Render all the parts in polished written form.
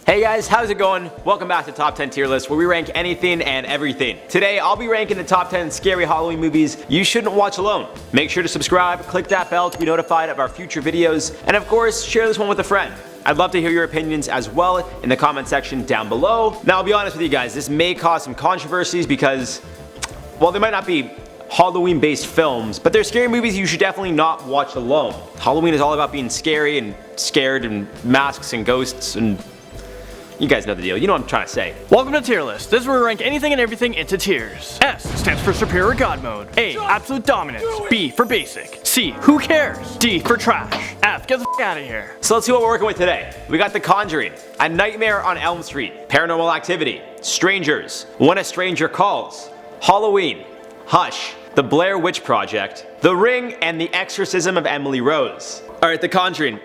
Hey guys, how's it going? Welcome back to Top 10 Tier List, where we rank anything and everything. Today, I'll be ranking the top 10 scary Halloween movies you shouldn't watch alone. Make sure to subscribe, click that bell to be notified of our future videos, and of course, share this one with a friend. I'd love to hear your opinions as well in the comment section down below. Now, I'll be honest with you guys, this may cause some controversies because, well, they might not be Halloween-based films, but they're scary movies you should definitely not watch alone. Halloween is all about being scary and scared and masks and ghosts and you guys know the deal. You know what I'm trying to say. Welcome to Tier List. This is where we rank anything and everything into tiers. S stands for Superior God Mode. A, Absolute Dominance. B, for Basic. C, Who Cares? D, for Trash. F, Get the f out of here. So let's see what we're working with today. We got The Conjuring, A Nightmare on Elm Street, Paranormal Activity, Strangers, When a Stranger Calls, Halloween, Hush, The Blair Witch Project, The Ring, and The Exorcism of Emily Rose. Alright, The Conjuring.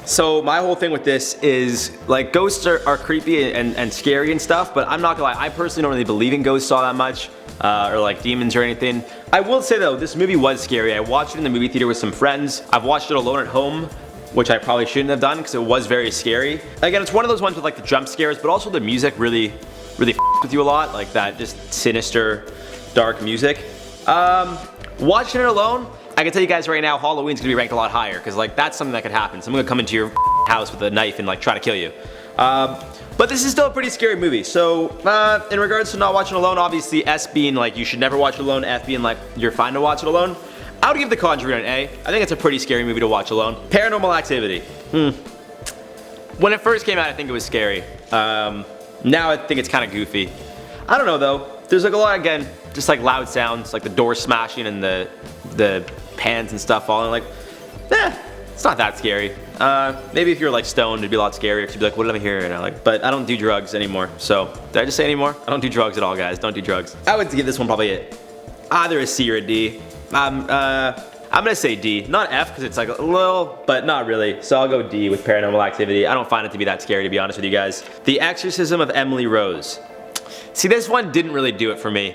So my whole thing with this is, like, ghosts are creepy and scary and stuff, but I'm not gonna lie, I personally don't really believe in ghosts all that much, or like demons or anything. I will say though, this movie was scary. I watched it in the movie theater with some friends. I've watched it alone at home, which I probably shouldn't have done because it was very scary. Again, it's one of those ones with like the jump scares, but also the music really f with you a lot, like that just sinister, dark music. Watching it alone, I can tell you guys right now, Halloween's gonna be ranked a lot higher, because like that's something that could happen. Someone could come into your house with a knife and like try to kill you. But this is still a pretty scary movie. So in regards to not watching alone, obviously S being like you should never watch it alone, F being like you're fine to watch it alone, I would give The Conjuring an A. I think it's a pretty scary movie to watch alone. Paranormal Activity. When it first came out, I think it was scary. Now I think it's kind of goofy. I don't know though. There's like a lot, again, just like loud sounds, like the door smashing and the pans and stuff falling. Like, it's not that scary. Maybe if you're like stoned, it'd be a lot scarier because you'd be like, what did I hear? And like, but I don't do drugs anymore. So did I just say anymore? I don't do drugs at all, guys. Don't do drugs. I would give this one probably either a C or a D. I'm gonna say D, not F because it's like a little, but not really. So I'll go D with Paranormal Activity. I don't find it to be that scary, to be honest with you guys. The Exorcism of Emily Rose. See, this one didn't really do it for me.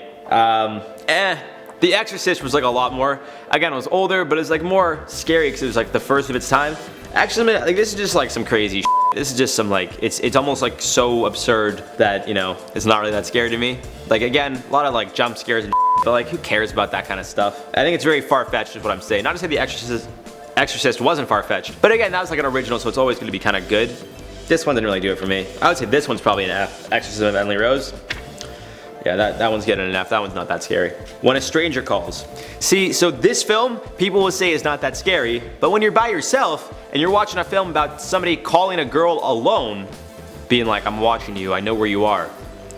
The Exorcist was like a lot more. Again, it was older, but it was like more scary because it was like the first of its time. Actually, like this is just like some crazy shit. This is just some like, it's almost like so absurd that, you know, it's not really that scary to me. Like again, a lot of like jump scares and shit, but like who cares about that kind of stuff? I think it's very far-fetched is what I'm saying. Not to say the Exorcist wasn't far-fetched, but again, that was like an original, so it's always gonna be kind of good. This one didn't really do it for me. I would say this one's probably an F, Exorcism of Emily Rose. Yeah, that one's getting an F. That one's not that scary. When a Stranger Calls. See, so this film, people will say is not that scary, but when you're by yourself and you're watching a film about somebody calling a girl alone, being like, I'm watching you, I know where you are.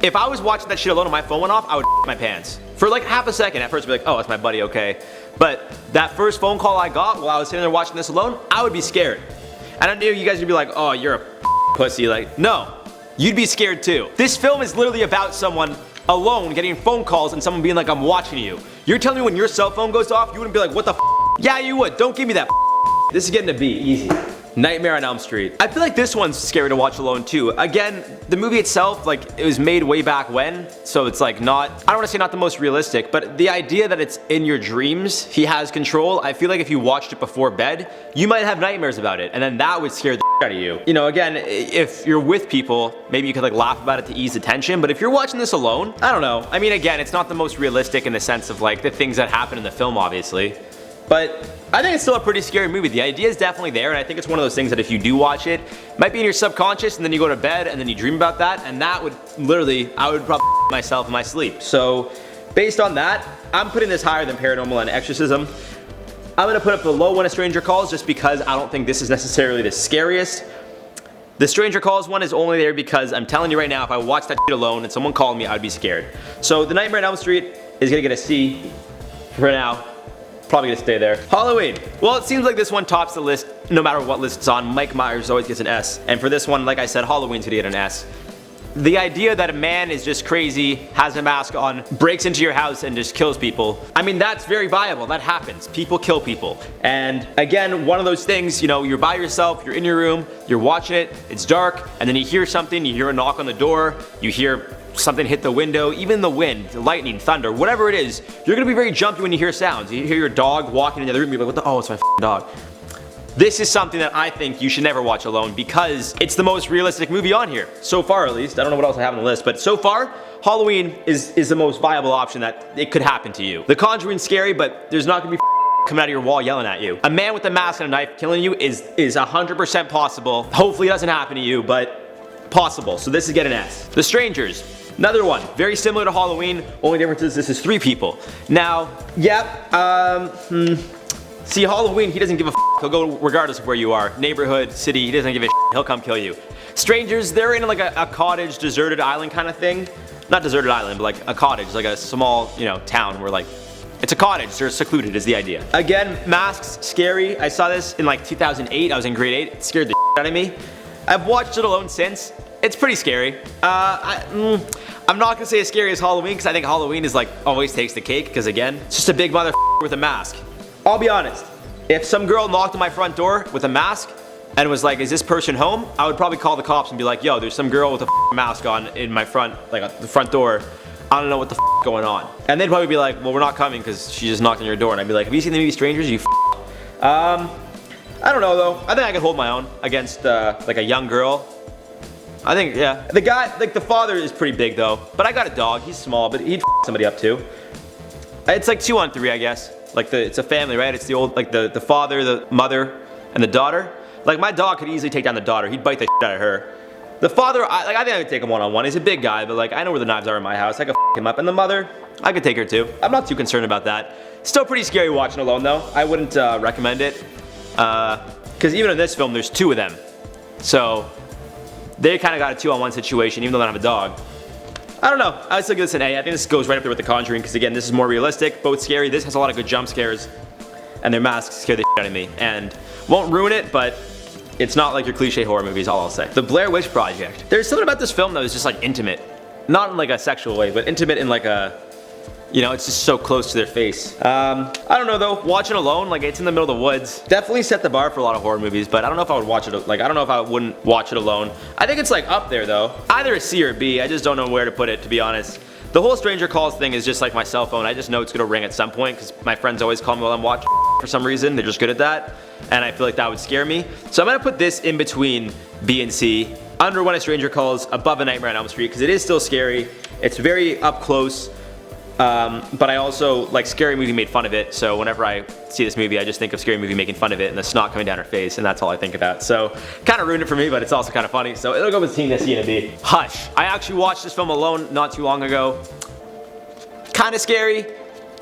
If I was watching that shit alone and my phone went off, I would my pants. For like half a second, at first I'd be like, oh, it's my buddy, okay. But that first phone call I got while I was sitting there watching this alone, I would be scared. And I knew you guys would be like, oh, you're a pussy. Like, no, you'd be scared too. This film is literally about someone alone getting phone calls and someone being like, I'm watching you. You're telling me when your cell phone goes off, you wouldn't be like, what the f? Yeah, you would. Don't give me that f. This is getting a B, easy. Nightmare on Elm Street. I feel like this one's scary to watch alone too. Again, the movie itself, like it was made way back when, so it's like not, I don't want to say not the most realistic, but the idea that it's in your dreams, he has control, I feel like if you watched it before bed, you might have nightmares about it, and then that would scare the out of you. You know, again, if you're with people, maybe you could like laugh about it to ease the tension, but if you're watching this alone, I don't know. I mean, again, it's not the most realistic in the sense of like the things that happen in the film, obviously. But I think it's still a pretty scary movie. The idea is definitely there, and I think it's one of those things that if you do watch it, might be in your subconscious, and then you go to bed, and then you dream about that, and that would literally, I would probably myself in my sleep. So, based on that, I'm putting this higher than Paranormal and Exorcism. I'm gonna put it below When a Stranger Calls, just because I don't think this is necessarily the scariest. The Stranger Calls one is only there because I'm telling you right now, if I watched that shit alone and someone called me, I'd be scared. So, The Nightmare on Elm Street is gonna get a C for now. Probably gonna stay there. Halloween. Well, it seems like this one tops the list no matter what list it's on. Mike Myers always gets an S. And for this one, like I said, Halloween's gonna get an S. The idea that a man is just crazy, has a mask on, breaks into your house and just kills people, I mean, that's very viable. That happens. People kill people. And again, one of those things, you know, you're by yourself, you're in your room, you're watching it, it's dark, and then you hear something, you hear a knock on the door, you hear something hit the window, even the wind, lightning, thunder, whatever it is, you're gonna be very jumpy when you hear sounds. You hear your dog walking in the other room, you're like, what the, oh, it's my f***ing dog. This is something that I think you should never watch alone because it's the most realistic movie on here. So far, at least. I don't know what else I have on the list, but so far, Halloween is the most viable option that it could happen to you. The Conjuring's scary, but there's not gonna be coming out of your wall yelling at you. A man with a mask and a knife killing you is 100% possible. Hopefully it doesn't happen to you, but possible. So this is get an S. The Strangers. Another one, very similar to Halloween, only difference is this is 3 people. Now, see, Halloween, he doesn't give a f***. He'll go regardless of where you are. Neighborhood, city, he doesn't give a shit. He'll come kill you. Strangers, they're in like a cottage, deserted island kind of thing. Not deserted island, but like a cottage, like a small, town where like, it's a cottage, they're secluded is the idea. Again, masks, scary. I saw this in like 2008, I was in grade 8. It scared the shit out of me. I've watched it alone since. It's pretty scary. I'm not gonna say as scary as Halloween because I think Halloween is like always takes the cake because again, it's just a big mother with a mask. I'll be honest, if some girl knocked on my front door with a mask and was like, is this person home? I would probably call the cops and be like, yo, there's some girl with a mask on in my front, like the front door. I don't know what the going on. And they'd probably be like, well, we're not coming because she just knocked on your door. And I'd be like, have you seen the movie Strangers, you I don't know though. I think I could hold my own against like a young girl. I think, yeah. The guy, like the father is pretty big though. But I got a dog, he's small, but he'd somebody up too. It's like 2 on 3, I guess. Like it's a family, right? It's the old, like the father, the mother, and the daughter. Like my dog could easily take down the daughter. He'd bite the shit out of her. The father, I think I could take him one-on-one. He's a big guy, but like I know where the knives are in my house. I could him up. And the mother, I could take her too. I'm not too concerned about that. Still pretty scary watching alone though. I wouldn't recommend it. Because even in this film, there's 2 of them. So they kind of got a 2-on-1 situation, even though they don't have a dog. I don't know. I would still give this an A. I think this goes right up there with The Conjuring because again, this is more realistic, both scary. This has a lot of good jump scares, and their masks scare the shit out of me. And won't ruin it, but it's not like your cliche horror movies, all I'll say. The Blair Witch Project. There's something about this film that was just like intimate. Not in like a sexual way, but intimate in like a, it's just so close to their face. I don't know though, watching alone, like it's in the middle of the woods. Definitely set the bar for a lot of horror movies, but I don't know if I would watch it, I don't know if I wouldn't watch it alone. I think it's like up there though. Either a C or a B, I just don't know where to put it, to be honest. The whole stranger calls thing is just like my cell phone. I just know it's gonna ring at some point because my friends always call me while I'm watching for some reason. They're just good at that. And I feel like that would scare me. So I'm gonna put this in between B and C. Under When a Stranger Calls, above A Nightmare on Elm Street, because it is still scary. It's very up close. But I also, like, Scary Movie made fun of it, so whenever I see this movie, I just think of Scary Movie making fun of it and the snot coming down her face, and that's all I think about. So, kind of ruined it for me, but it's also kind of funny, so it'll go with C and a B. Hush. I actually watched this film alone not too long ago. Kind of scary,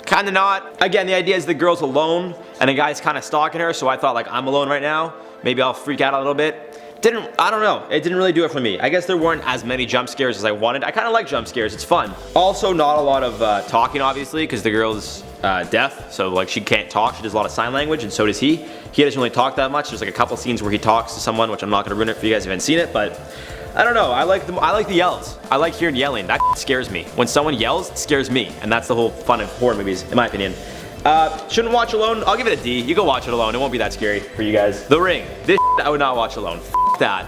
kind of not. Again, the idea is the girl's alone, and the guy's kind of stalking her, so I thought, like, I'm alone right now. Maybe I'll freak out a little bit. I don't know, it didn't really do it for me. I guess there weren't as many jump scares as I wanted. I kind of like jump scares, it's fun. Also, not a lot of talking, obviously, because the girl's deaf, so like she can't talk, she does a lot of sign language, and so does he. He doesn't really talk that much. There's like a couple scenes where he talks to someone, which I'm not gonna ruin it for you guys if you haven't seen it, but I don't know, I like the yells. I like hearing yelling, that scares me. When someone yells, it scares me, and that's the whole fun of horror movies, in my opinion. Shouldn't watch alone, I'll give it a D. You go watch it alone, it won't be that scary for you guys. The Ring, this I would not watch alone. That.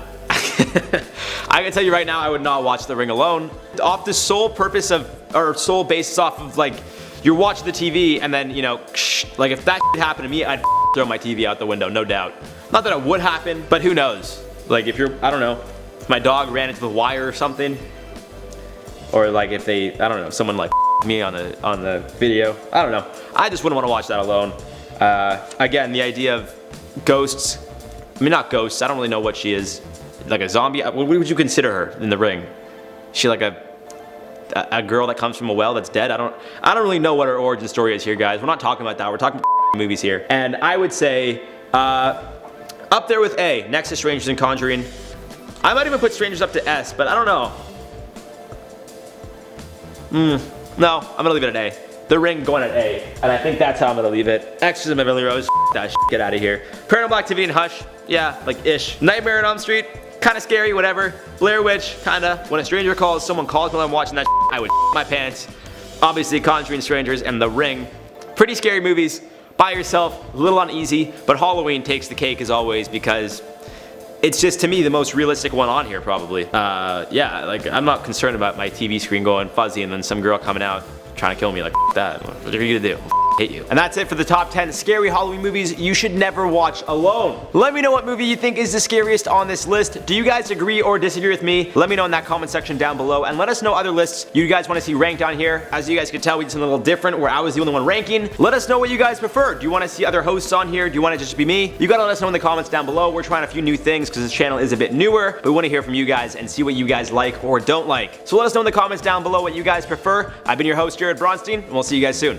I can tell you right now, I would not watch The Ring alone. Off the sole purpose of, or sole basis off of like, you're watching the TV and then, like if that happened to me, I'd throw my TV out the window, no doubt. Not that it would happen, but who knows? Like if you're, I don't know, if my dog ran into the wire or something, or like if they, I don't know, someone like me on the video, I don't know. I just wouldn't want to watch that alone. Again, the idea of ghosts, I mean not ghosts, I don't really know what she is. Like a zombie, what would you consider her in The Ring? Is she like a girl that comes from a well that's dead? I don't really know what her origin story is here, guys. We're not talking about that, we're talking about movies here. And I would say, up there with A, next to Strangers and Conjuring. I might even put Strangers up to S, but I don't know. No, I'm gonna leave it at A. The Ring going at A, and I think that's how I'm gonna leave it. Exorcism of Emily Rose, that shit, get out of here. Paranormal Activity and Hush, yeah, like ish. Nightmare on Elm Street, kind of scary, whatever. Blair Witch, kinda. When a stranger calls, someone calls me while I'm watching that shit, I would my pants. Obviously, Conjuring, Strangers, and The Ring. Pretty scary movies, by yourself, a little uneasy, but Halloween takes the cake as always because it's just, to me, the most realistic one on here, probably. Yeah, like, I'm not concerned about my TV screen going fuzzy and then some girl coming out trying to kill me like that. What are you gonna do? hate you. And that's it for the top 10 scary Halloween movies you should never watch alone. Let me know what movie you think is the scariest on this list. Do you guys agree or disagree with me? Let me know in that comment section down below, and let us know other lists you guys want to see ranked on here. As you guys can tell, we did something a little different where I was the only one ranking. Let us know what you guys prefer. Do you want to see other hosts on here? Do you want it to just be me? You gotta let us know in the comments down below. We're trying a few new things because this channel is a bit newer, but we want to hear from you guys and see what you guys like or don't like. So let us know in the comments down below what you guys prefer. I've been your host, Bronstein, and we'll see you guys soon.